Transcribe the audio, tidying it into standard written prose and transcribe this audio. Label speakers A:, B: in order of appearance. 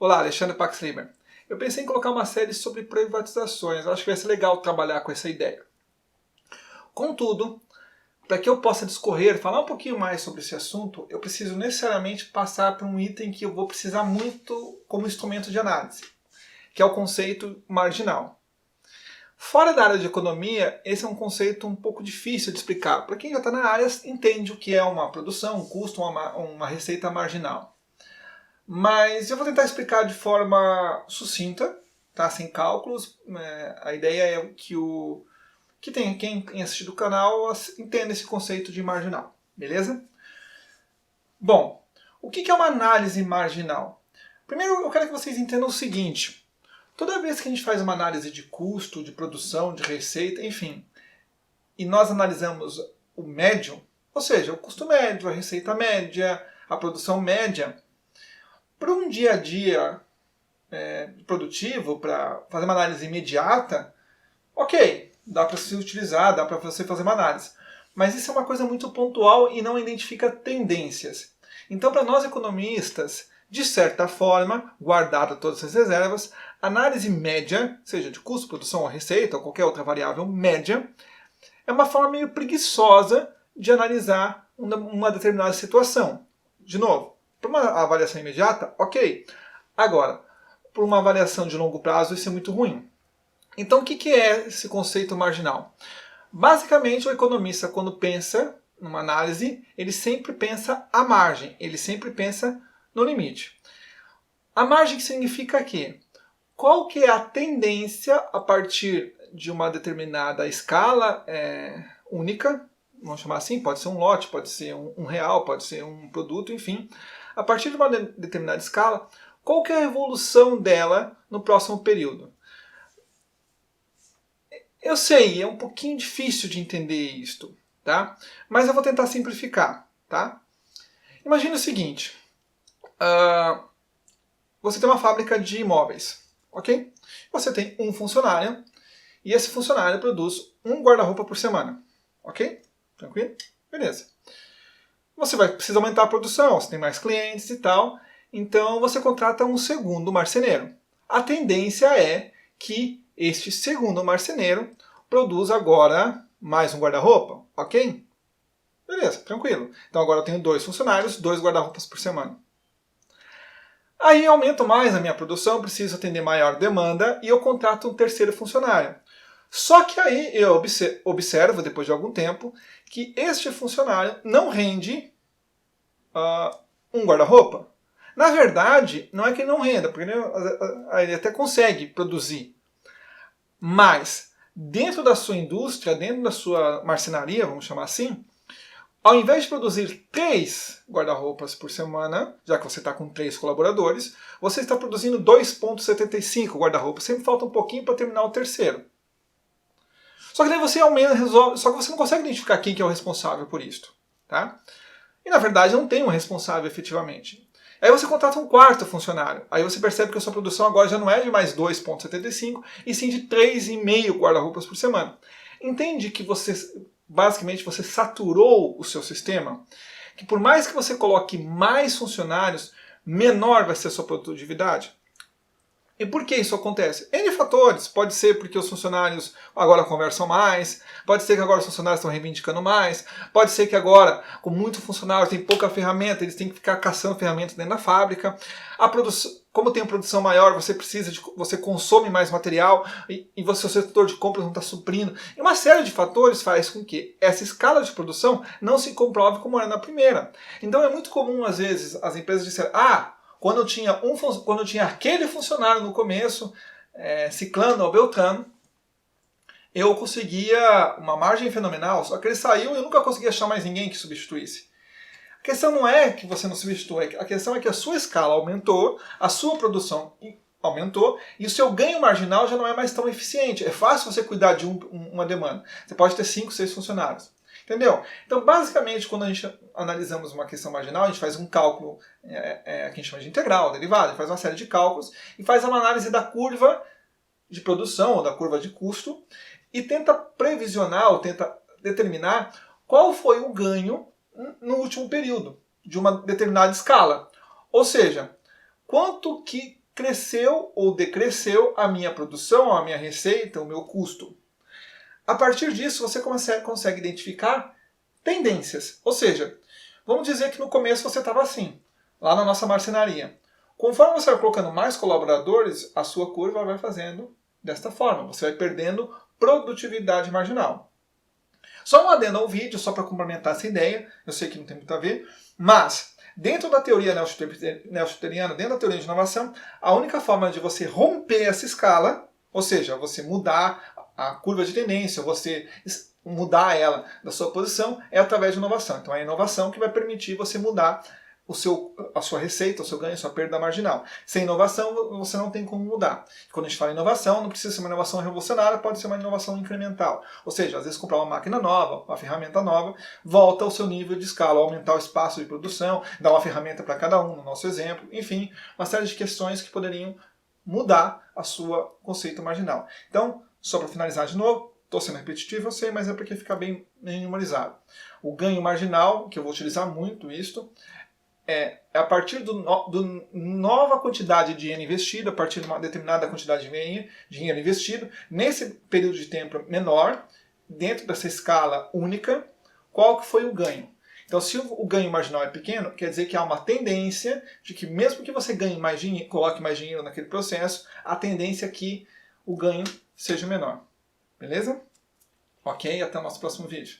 A: Olá, Alexandre Pax Liber. Eu pensei em colocar uma série sobre privatizações. Eu acho que vai ser legal trabalhar com essa ideia. Contudo, para que eu possa discorrer, falar um pouquinho mais sobre esse assunto, eu preciso necessariamente passar por um item que eu vou precisar muito como instrumento de análise, que é o conceito marginal. Fora da área de economia, esse é um conceito um pouco difícil de explicar. Para quem já está na área, entende o que é uma produção, um custo, uma receita marginal. Mas eu vou tentar explicar de forma sucinta, tá? Sem cálculos. A ideia é que quem assistir do canal entenda esse conceito de marginal, beleza? Bom, o que é uma análise marginal? Primeiro eu quero que vocês entendam o seguinte. Toda vez que a gente faz uma análise de custo, de produção, de receita, enfim, e nós analisamos o médio, ou seja, o custo médio, a receita média, a produção média, para um dia a dia produtivo, para fazer uma análise imediata, ok, dá para se utilizar, dá para você fazer uma análise. Mas isso é uma coisa muito pontual e não identifica tendências. Então, para nós economistas, de certa forma, guardada todas as reservas, análise média, seja de custo, produção ou receita, ou qualquer outra variável média, é uma forma meio preguiçosa de analisar uma determinada situação. De novo, para uma avaliação imediata, ok. Agora, para uma avaliação de longo prazo, isso é muito ruim. Então, o que é esse conceito marginal? Basicamente, o economista, quando pensa numa análise, ele sempre pensa à margem, ele sempre pensa no limite. A margem significa que qual que é a tendência a partir de uma determinada escala única, vamos chamar assim, pode ser um lote, pode ser um real, pode ser um produto, enfim. A partir de uma determinada escala, qual que é a evolução dela no próximo período? Eu sei, é um pouquinho difícil de entender isto, tá? Mas eu vou tentar simplificar, tá? Imagine o seguinte, você tem uma fábrica de imóveis, ok? Você tem um funcionário e esse funcionário produz um guarda-roupa por semana, ok? Tranquilo? Beleza. Você vai precisar aumentar a produção, você tem mais clientes e tal, então você contrata um segundo marceneiro. A tendência é que este segundo marceneiro produza agora mais um guarda-roupa, ok? Beleza, tranquilo. Então agora eu tenho 2 funcionários, 2 guarda-roupas por semana. Aí eu aumento mais a minha produção, preciso atender maior demanda e eu contrato um terceiro funcionário. Só que aí eu observo, depois de algum tempo, que este funcionário não rende um guarda-roupa. Na verdade, não é que ele não renda, porque ele até consegue produzir. Mas, dentro da sua indústria, dentro da sua marcenaria, vamos chamar assim, ao invés de produzir 3 guarda-roupas por semana, já que você está com 3 colaboradores, você está produzindo 2,75 guarda-roupas. Sempre falta um pouquinho para terminar o terceiro. Só que daí você resolve, só que você não consegue identificar quem que é o responsável por isto, tá? E na verdade não tem um responsável efetivamente. Aí você contrata um quarto funcionário. Aí você percebe que a sua produção agora já não é de mais 2,75 e sim de 3,5 guarda-roupas por semana. Entende que basicamente você saturou o seu sistema? Que por mais que você coloque mais funcionários, menor vai ser a sua produtividade? E por que isso acontece? N fatores. Pode ser porque os funcionários agora conversam mais, pode ser que agora os funcionários estão reivindicando mais, pode ser que agora, com muito funcionário, tem pouca ferramenta, eles têm que ficar caçando ferramentas dentro da fábrica. Como tem uma produção maior, você consome mais material e o seu setor de compras não está suprindo. E uma série de fatores faz com que essa escala de produção não se comprove como era na primeira. Então é muito comum, às vezes, as empresas disserem, quando eu tinha aquele funcionário no começo, ciclano ou beltrano, eu conseguia uma margem fenomenal, só que ele saiu e eu nunca consegui achar mais ninguém que substituísse. A questão não é que você não substitui, a questão é que a sua escala aumentou, a sua produção aumentou e o seu ganho marginal já não é mais tão eficiente. É fácil você cuidar de uma demanda. Você pode ter 5, 6 funcionários. Entendeu? Então, basicamente, quando a gente analisamos uma questão marginal, a gente faz um cálculo que a gente chama de integral, derivada, a gente faz uma série de cálculos e faz uma análise da curva de produção ou da curva de custo e tenta previsionar ou tenta determinar qual foi o ganho no último período de uma determinada escala. Ou seja, quanto que cresceu ou decresceu a minha produção, a minha receita, o meu custo. A partir disso, você consegue identificar tendências. Ou seja, vamos dizer que no começo você estava assim, lá na nossa marcenaria. Conforme você vai colocando mais colaboradores, a sua curva vai fazendo desta forma. Você vai perdendo produtividade marginal. Só um adendo ao vídeo, só para complementar essa ideia. Eu sei que não tem muito a ver, mas dentro da teoria neo-schuteriana, dentro da teoria de inovação, a única forma de você romper essa escala, ou seja, você mudar a curva de tendência, você mudar ela da sua posição, é através de inovação. Então é a inovação que vai permitir você mudar a sua receita, o seu ganho, a sua perda marginal. Sem inovação, você não tem como mudar. Quando a gente fala em inovação, não precisa ser uma inovação revolucionária, pode ser uma inovação incremental. Ou seja, às vezes comprar uma máquina nova, uma ferramenta nova, volta ao seu nível de escala, aumentar o espaço de produção, dar uma ferramenta para cada um, no nosso exemplo, enfim, uma série de questões que poderiam mudar a sua conceito marginal. Então, só para finalizar de novo, estou sendo repetitivo, eu sei, mas é porque fica bem memorizado. O ganho marginal, que eu vou utilizar muito isto, é a partir do nova quantidade de dinheiro investido, a partir de uma determinada quantidade de dinheiro investido, nesse período de tempo menor, dentro dessa escala única, qual que foi o ganho? Então, se o ganho marginal é pequeno, quer dizer que há uma tendência de que mesmo que você ganhe mais dinheiro, coloque mais dinheiro naquele processo, a tendência é que o ganho seja menor. Beleza? Ok? Até o nosso próximo vídeo.